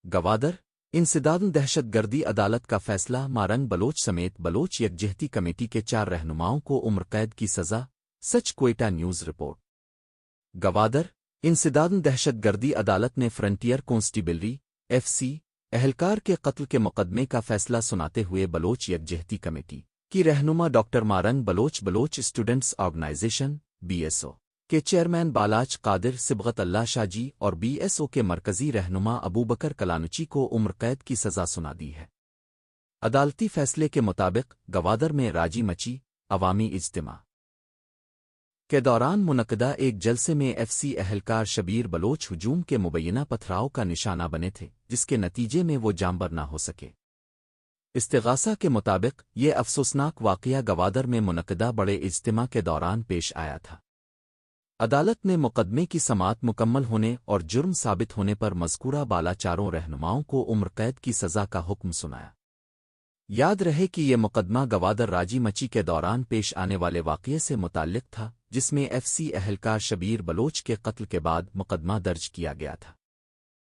گوادر انسداد دہشت گردی عدالت کا فیصلہ مارنگ بلوچ سمیت بلوچ یکجہتی کمیٹی کے 4 رہنماؤں کو عمر قید کی سزا سچ کوئٹہ نیوز رپورٹ گوادر انسداد دہشت گردی عدالت نے فرنٹیئر کانسٹیبلری FC اہلکار کے قتل کے مقدمے کا فیصلہ سناتے ہوئے بلوچ یکجہتی کمیٹی کی رہنما doctor Mahrang Baloch students organisation BSO کے چیئرمین بالاچ قادر صبغت اللہ شاہ جی اور BSO کے مرکزی رہنما ابوبکر کلانچی کو عمر قید کی سزا سنا دی ہے۔ عدالتی فیصلے کے مطابق گوادر میں راجی مچی عوامی اجتماع کے دوران منعقدہ ایک جلسے میں FC اہلکار شبیر بلوچ ہجوم کے مبینہ پتھراؤ کا نشانہ بنے تھے، جس کے نتیجے میں وہ جانبر نہ ہو سکے۔ استغاثہ کے مطابق یہ افسوسناک واقعہ گوادر میں منعقدہ بڑے اجتماع کے دوران پیش آیا تھا۔ عدالت نے مقدمے کی سماعت مکمل ہونے اور جرم ثابت ہونے پر مذکورہ بالا چاروں رہنماؤں کو عمر قید کی سزا کا حکم سنایا۔ یاد رہے کہ یہ مقدمہ گوادر راجی مچی کے دوران پیش آنے والے واقعے سے متعلق تھا، جس میں FC اہلکار شبیر بلوچ کے قتل کے بعد مقدمہ درج کیا گیا تھا۔